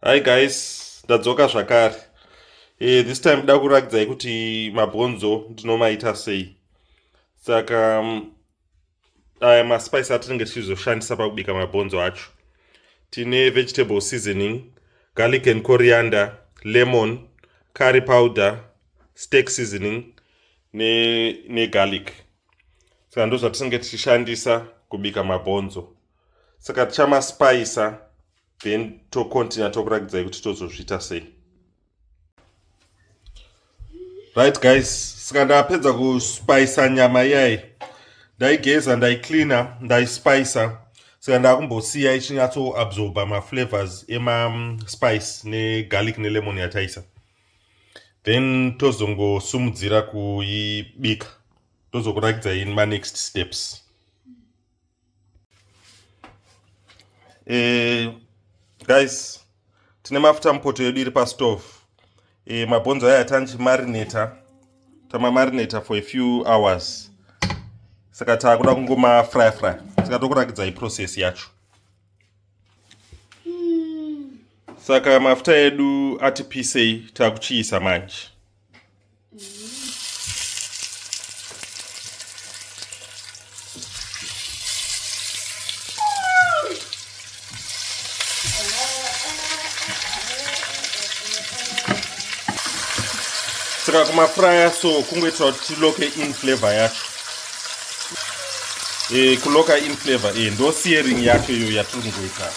Hi guys, ndadzoka zvakare. This time ndida kuratidzai kuti mabhonzo ndinomaita sei. Saka aya maspice atinenge tichizoshandisa pakubika mabhonzo acho. Tine vegetable seasoning, garlic and coriander, lemon, curry powder, steak seasoning ne garlic. Saka ndo zvatinenge tichishandisa kubika mabhonzo. Saka tichamaspice then tokontinua tokuratidzai kuti tozozviita sei. Right guys, saka ndapedza kuspice nyama iyai, ndaigeza, ndaicleana, ndaispice. Saka ndakumbosiya ichinyatso absorba maflavors ema-spice negarlic nelemon yataisa. Then tozongosumudzira kuibika. Tozokuratidzai ma-next steps. Guys, tine mafuta mupoto yedu iri pastove. Mabhonzo aya tamamarinata for a few hours. Saka takuda kungomafry. Saka tokurakidzai process yacho. Saka mafuta edu ati pisei takuchiisa manje. Saka kumafrya so kungoitira kuti tiloke in flavor yacho. Kuloka in flavor ndo searing yacho iyo yatiri kungoita.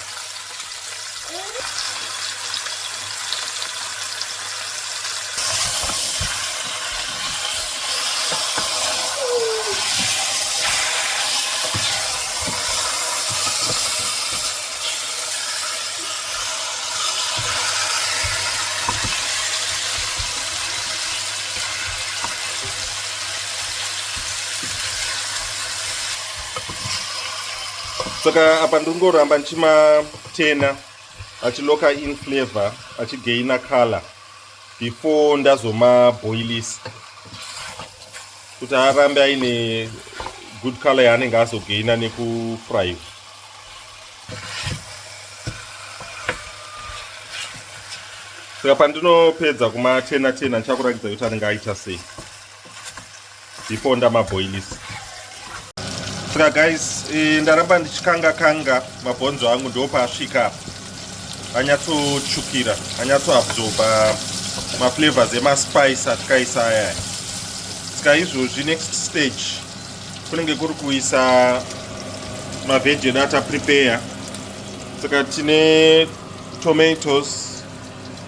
Saka apa ndingoramba ndichimatena achiloka in flavor, achigaina color before ndazomaboilisa kuti arambe aine good color yaanenge azogaina nekufry. Saka pandinopedza kumatena ndichakuratidza kuti anenge aita sei before ndamaboilisa. Saka guys, ndaramba ndichikanga mabhonzo angu ndopasvika anyatsotsvukira, anyatsoabsorba maflavors emaspice atikaisa aya. Saka izvozvi next stage kunenge kuri kuisa mavheji edu ataprepare. Saka tine tomatoes,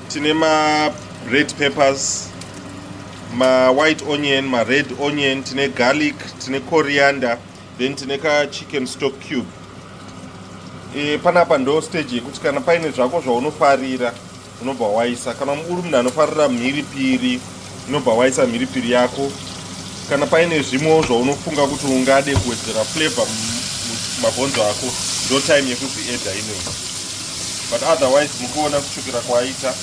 tine ma-red peppers, ma-white onion, ma-red onion, tine garlic, tine coriander, then tine ka-chicken stock cube. Panapa ndo stage yekuti kana paine zvako zvaunofarira unobva waisa. Kana uri munhu anofarira mhiripiri unobva waisa mhiripiri yako. Kana paine zvimwe zvaunofunga kuti ungade kuwedzera flavor mabhonzo ako, ndo time yekuzviedha inei. But otherwise mukuona kutsvukira kwaita,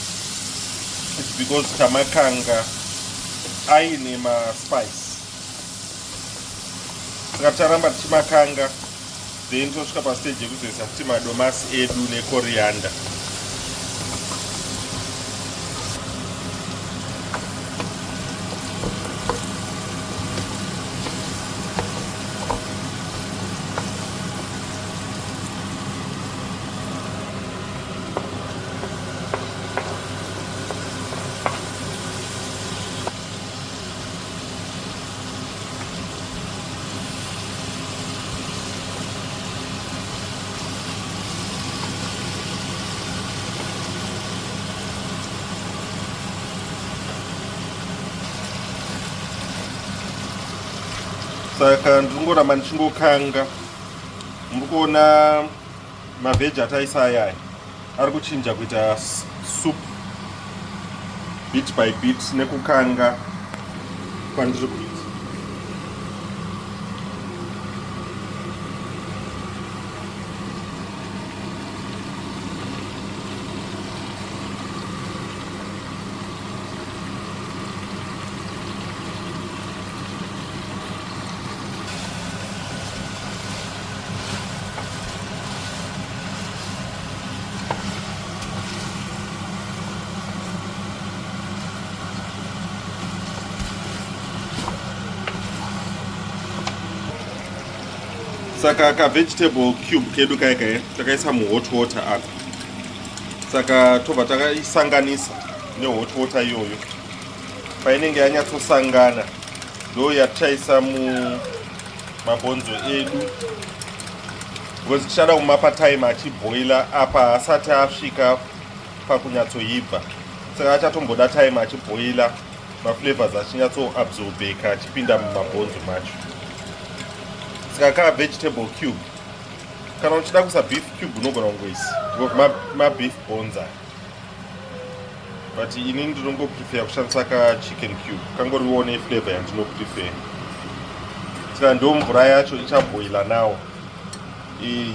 it's because tamakanga aine maspice. Saka taramba tichimakanga, then tosvika pastage yekuzoisa futi madomasi edu necoriander. Saka ndingoramba ndichingokanga. Muri kuona mavheji ataisa aya ari kuchinja kuita soup bit by bit nekukanga kwandiri kuita. Saka ka vegetable cube kedu kaika takaisa mu hot water apa. Saka tobva takaisanganisa ne hot water iyoyo. Painenge yanyatsosangana ndo yatichaisa mu mabhonzo edu. Because tichada kumapa time achiboila apa asati asvika pakunyatsoibva. Saka achatomboda time achiboila maflavors achinyatsoabsorbeka achipinda mumabhonzo macho. Saka ka vegetable cube. Kana uchida kuisa beef cube unogona kungoisa. Beef bones. But inini ndinongoprefer kushandisa ka chicken cube. Kangoriwo ne flavor yandinoprefer. Saka ndo mvura yacho ichaboila nawo.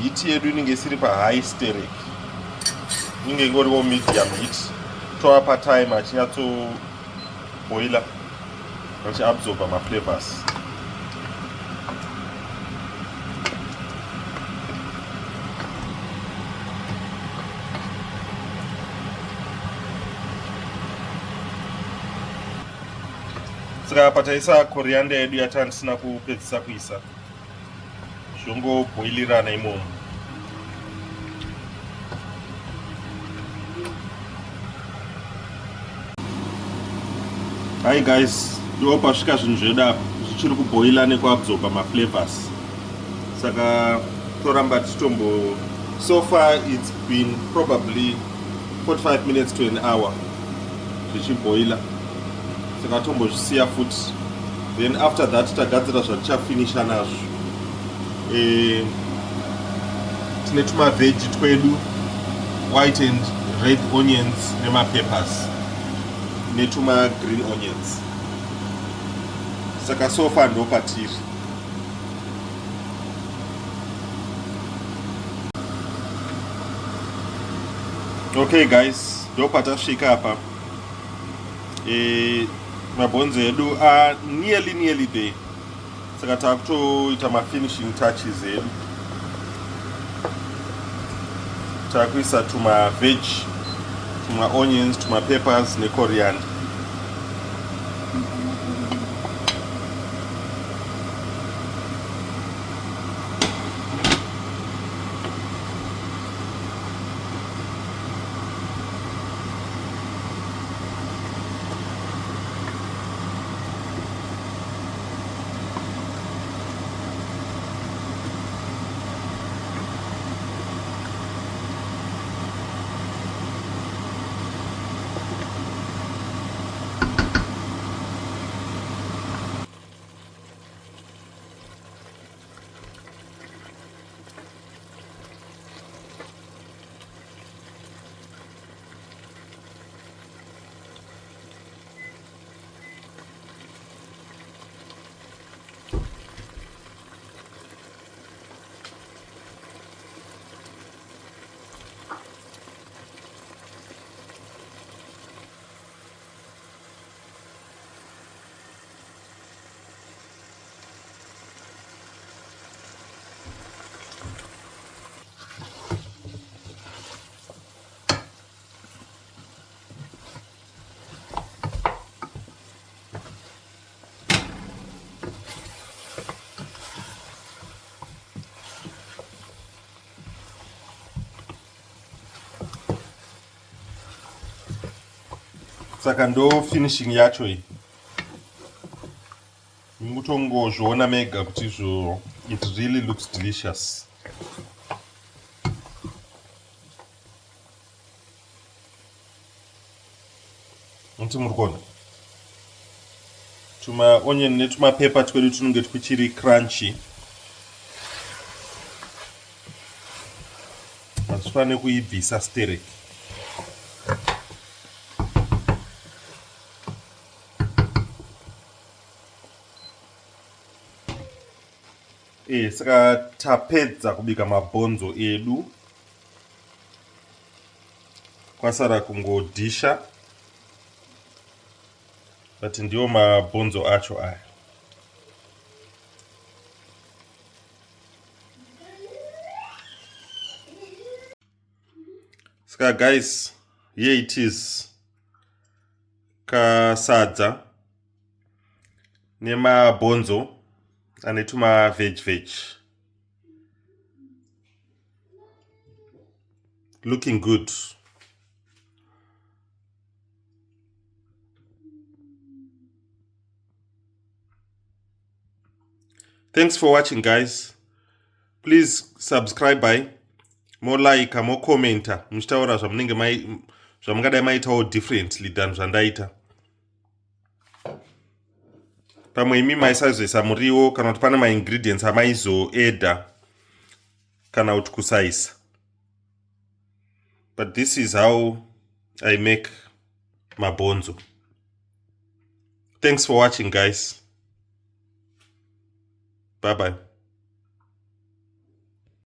Heat yedu inenge isiri pahigh steric. Inenge ingoriwo medium heat. Toapa time achinyatsoboila achiabsorba maflavors. Saka pataisa coriander yedu yatandisina kupedzisa kuisa. Zvongoboilirana imomo. Hi guys, ndo pasvika zvinhu zvedu zvichiri kuboila nekuabsorba maflavors. Saka toramba tichitombo. So far it's been probably 45 minutes to an hour zvichiboila. Saka tombozvisiya futi. Then after that tagadzira zvatichafinisha nazvo. Tine tuma veg twedu, white and red onions nemapeppers netuma green onions. Saka so far ndo patiri. Okay guys, ndo patasvika apa. Mabhonzo edu are nearly there. Saka takutoita mafinishing touches edu. Takuisa tuma veg, tuma onions, tuma peppers ne coriander. Saka ndo finishing yacho iyi. Mutongozviona mega kuti it really looks delicious. Muti murikuona tuma onion netuma pepper twedu tunenge tuchiri crunchy. Matufane kuibvisa sterek. Saka tapedza kubika mabhonzo edu. Kwasara kungodisha. But ndiwo mabhonzo acho aya. Saka guys, here it is. Kasadza nemabhonzo ane tuma veg. looking good. Thanks for watching, guys. Please subscribe by more like more commenter muchitaura zvamungadai maitawo differently than zvandaita. Pamwe imi maisazoisa muriwo kana kuti pane maingredients amaizoeda kana kuti kusaisa. But this is how I make mabhonzo. Thanks for watching, guys. Bye bye.